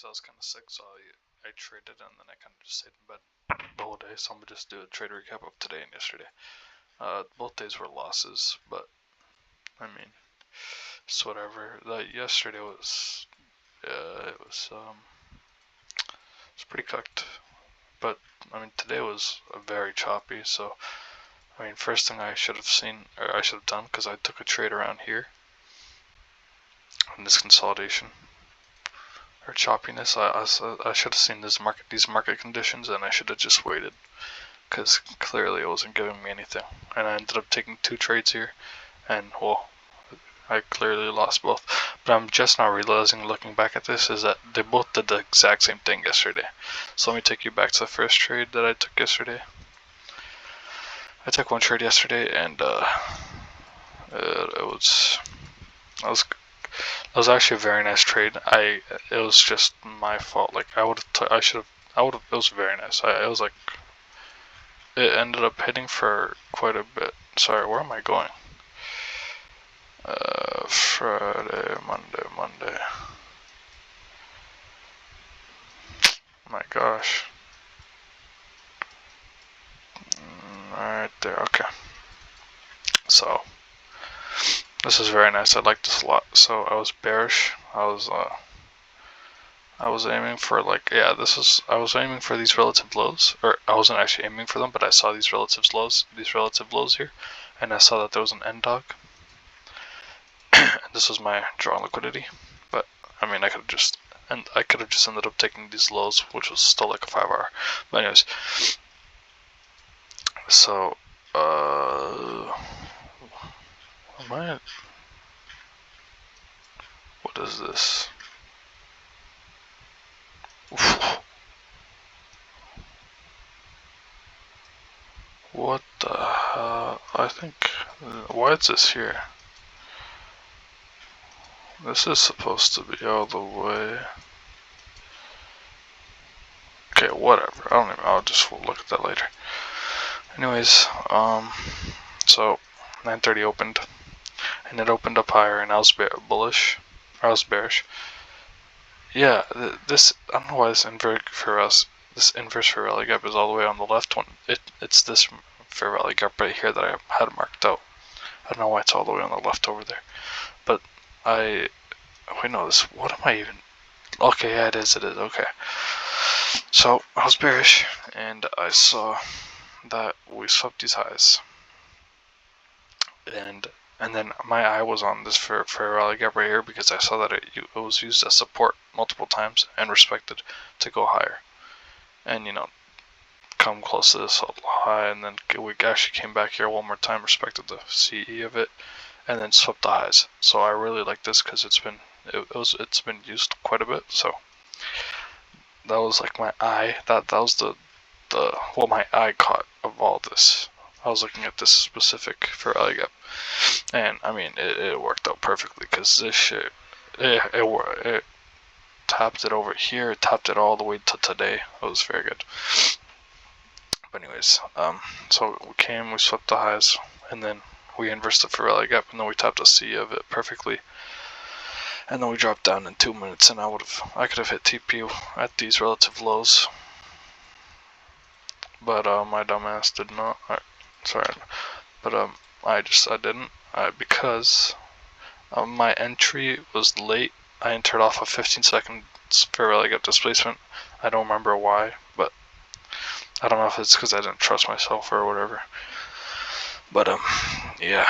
because I was kind of sick, so I traded and then I kind of just stayed in bed the whole day. So I'm gonna just do a trade recap of today and yesterday. Both days were losses, but I mean, it's whatever. Yesterday was it's pretty cooked, but I mean today was very choppy. So I mean, first thing I should have seen, or I should have done, because I took a trade around here in this consolidation or choppiness. I should have seen these market conditions, and I should have just waited, because clearly it wasn't giving me anything. And I ended up taking 2 trades here, and well, I clearly lost both. But I'm just now realizing, looking back at this, is that they both did the exact same thing yesterday. So let me take you back to the first trade that I took yesterday. I took one trade yesterday, and it was actually a very nice trade. It was just my fault. Like it was very nice. It was like, it ended up hitting for quite a bit. Sorry, where am I going? Friday, Monday. My gosh. Right there, okay. So, this is very nice. I like this a lot. So I was bearish. I was aiming for I was aiming for these relative lows, or I wasn't actually aiming for them, but I saw these relative lows here, and I saw that there was an end dog. And this was my draw liquidity, but I mean I could have just ended up taking these lows, which was still like a 5-hour. But anyways, so what is this? What the hell? I think, why is this here? This is supposed to be all the way. Okay, whatever. I'll just look at that later. Anyways, so 9:30 opened, and it opened up higher, and I was bullish. I was bearish. Yeah, I don't know why this inverse fair value gap is all the way on the left one. It's this fair value gap right here that I had marked out. I don't know why it's all the way on the left over there. But wait, no, what am I even? Okay, yeah, it is, okay. So, I was bearish, and I saw that we swept these highs. And then my eye was on this fair value gap right here, because I saw that it was used as support multiple times and respected to go higher. And, come close to this high, and then we actually came back here one more time, respected the CE of it, and then swept the highs. So I really like this because it's been used quite a bit. So that was like my eye. That was what my eye caught of all this. I was looking at this specific fair value gap, and I mean it worked out perfectly, because this shit it tapped it over here, it tapped it all the way to today. It was very good. But anyways, so we swept the highs, and then we inversed the fair value gap, and then we tapped the C of it perfectly, and then we dropped down in 2 minutes, and I could have hit TP at these relative lows, but my dumbass did not. Sorry, but I didn't, because my entry was late. I entered off a 15-second fair value gap displacement. I don't remember why, but I don't know if it's because I didn't trust myself or whatever. But yeah.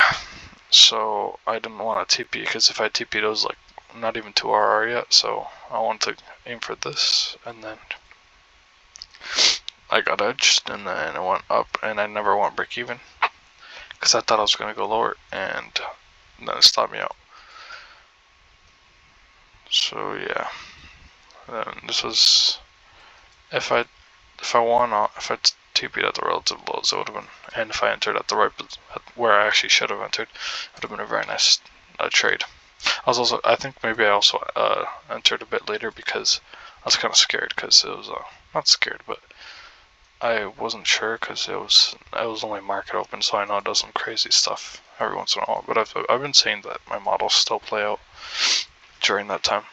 So I didn't want to TP, because if I TP'd, it was like not even 2 RR yet. So I wanted to aim for this, and then I got edged, and then it went up, and I never went break even, because I thought I was gonna go lower, and then it stopped me out. So yeah. Then this was, if I TP'd at the relative lows, it would have been, and if I entered at the right, where I actually should have entered, it would have been a very nice trade. I think maybe I also entered a bit later, because I was kind of scared, because it was not scared, but I wasn't sure, because it was only market open, so I know it does some crazy stuff every once in a while. But I've been saying that my models still play out during that time,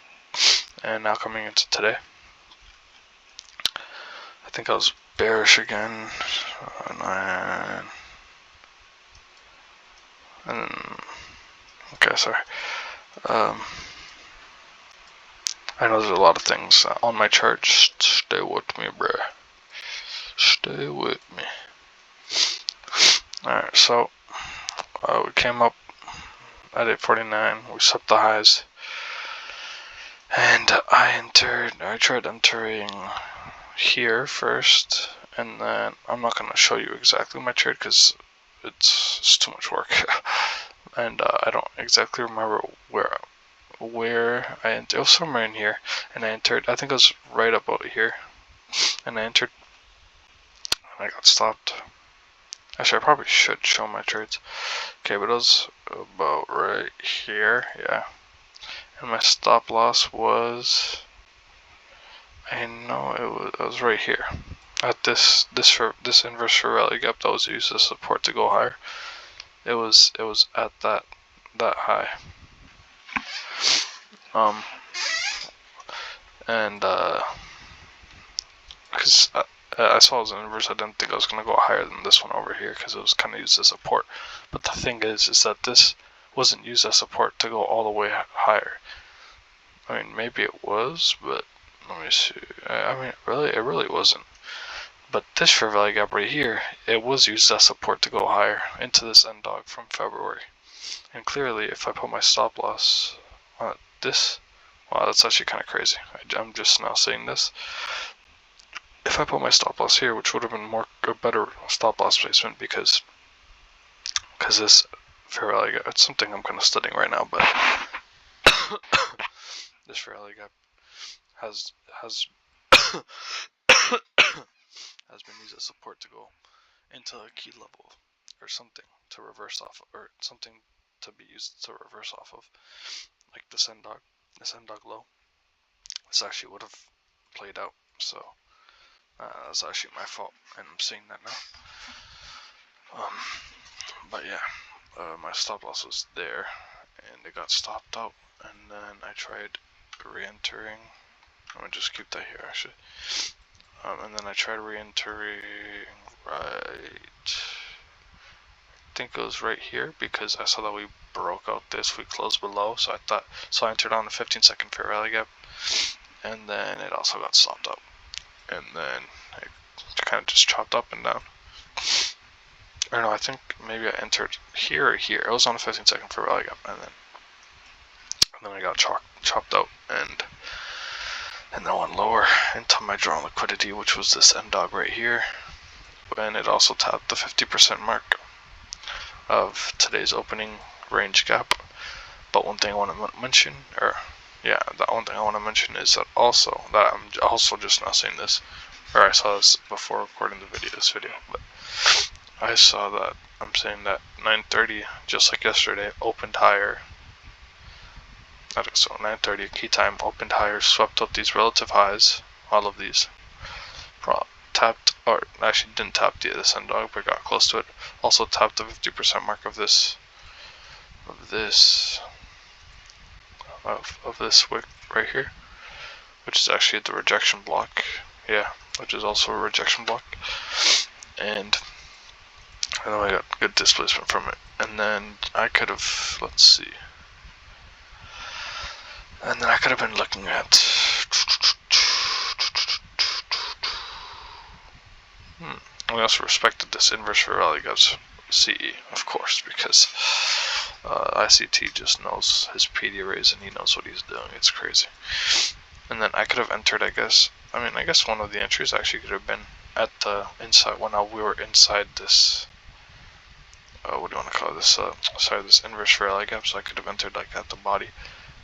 and now coming into today, think I was bearish again. 9. And okay, sorry. I know there's a lot of things on my chart. Stay with me, bruh. Stay with me. Alright, so we came up at 8:49. We set the highs, and I tried entering here first, and then I'm not gonna show you exactly my trade because it's too much work, and I don't exactly remember where I entered. It was somewhere in here, and I entered. I think it was right about here, and I entered, and I got stopped. Actually, I probably should show my trades. Okay, but it was about right here, yeah. And my stop loss was, I know it was right here at this inverse rally gap that was used as support to go higher. It was at that high. And because I saw it was an inverse, I didn't think I was gonna go higher than this one over here because it was kind of used as support. But the thing is that this wasn't used as support to go all the way higher. I mean, maybe it was, but let me see. I mean, it really wasn't. But this fair value gap right here, it was used as support to go higher into this end dog from February. And clearly, if I put my stop loss on this, wow, that's actually kind of crazy. I'm just now seeing this. If I put my stop loss here, which would have been a better stop loss placement because this fair value gap, it's something I'm kind of studying right now, but this fair value gap has been used as support to go into a key level or something to reverse off, or something to be used to reverse off of, like this end dog low. This actually would have played out, so that's actually my fault, and I'm seeing that now. But yeah, my stop loss was there, and it got stopped out, and then I tried re-entering. I'm gonna just keep that here actually. And then I tried re-entering right, I think it was right here, because I saw that we broke out this, we closed below, so I entered on the 15-second fair value gap, and then it also got stopped up, and then I kind of just chopped up and down. Or no, I think maybe I entered here or here. It was on the 15-second fair value gap, and then I got chopped out, and then went lower into my drawn liquidity, which was this end dog right here, and it also tapped the 50% mark of today's opening range gap. But one thing I want to mention, is that I'm also just now seeing this, or I saw this before recording this video, but I saw that I'm saying that 9:30, just like yesterday, opened higher. So 9:30 key time opened higher, swept up these relative highs, all of these, tapped, or actually didn't tap this end dog, but got close to it. Also tapped the 50% mark of this wick right here, which is actually the rejection block. Yeah, which is also a rejection block, and then I got good displacement from it. And then I could have, let's see. And then I could have been looking at I also respected this inverse fair value gap's CE, of course, because ICT just knows his PD arrays and he knows what he's doing. It's crazy. And then I could have entered, I guess one of the entries actually could have been at the inside, when we were inside this, what do you want to call this, this inverse fair value gap, so I could have entered like at the body,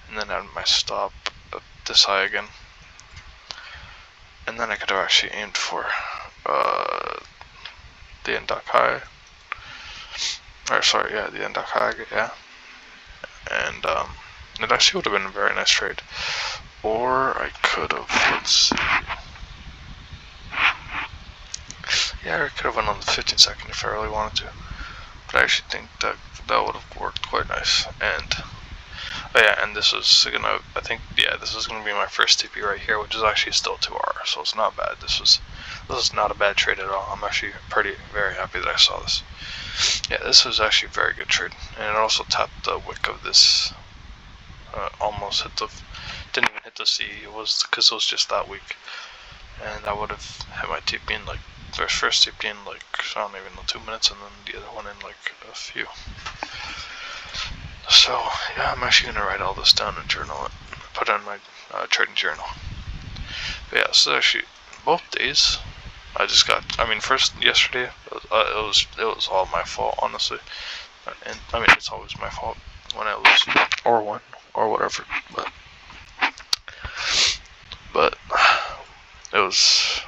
and then had my stop at this high again. And then I could have actually aimed for the end dog high. The end dog high, yeah. And it actually would have been a very nice trade. Or I could have, let's see. Yeah, I could have went on the 15-second if I really wanted to. But I actually think that would have worked quite nice. And Oh yeah, and this is gonna, I think, yeah, this is gonna be my first TP right here, which is actually still 2R, so it's not bad. This is not a bad trade at all. I'm actually very happy that I saw this. Yeah, this was actually a very good trade, and it also tapped the wick of this. Almost hit the, didn't even hit the C. It was because it was just that weak, and I would have hit my TP in like first TP in like, I don't even know, 2 minutes, and then the other one in like a few. So yeah, I'm actually gonna write all this down and journal it, put it in my trading journal. But yeah, so actually both days I just got. I mean, first yesterday it was all my fault, honestly, and I mean it's always my fault when I lose or win or whatever. But it was.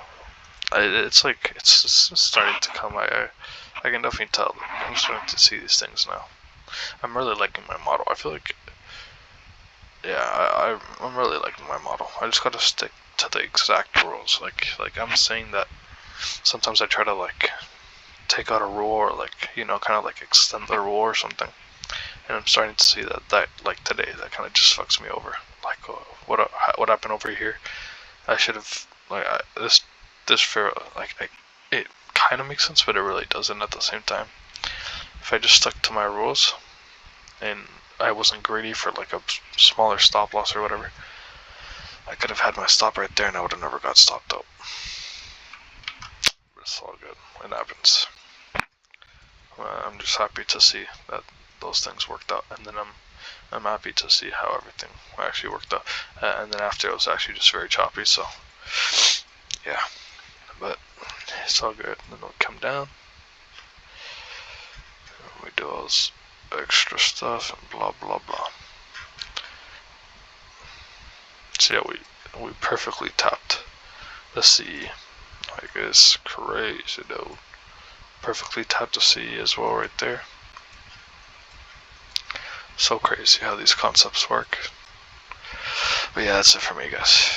It's like it's starting to come. I can definitely tell. I'm starting to see these things now. I'm really liking my model. I feel like, yeah, I'm really liking my model. I just gotta stick to the exact rules. Like I'm saying that sometimes I try to like take out a rule or like, you know, kind of like extend the rule or something. And I'm starting to see that like today that kind of just fucks me over. Like what happened over here? I should have like this fair like it kind of makes sense, but it really doesn't at the same time. If I just stuck to my rules and I wasn't greedy for like a smaller stop loss or whatever, I could have had my stop right there and I would have never got stopped out. But it's all good. It happens. I'm just happy to see that those things worked out, and then I'm happy to see how everything actually worked out. And then after it was actually just very choppy. So yeah, but it's all good. Then we'll come down. We do all this extra stuff and blah blah blah. So yeah, we perfectly tapped the C. Like it's crazy, dude. Perfectly tapped the C as well right there. So crazy how these concepts work. But yeah, that's it for me, guys.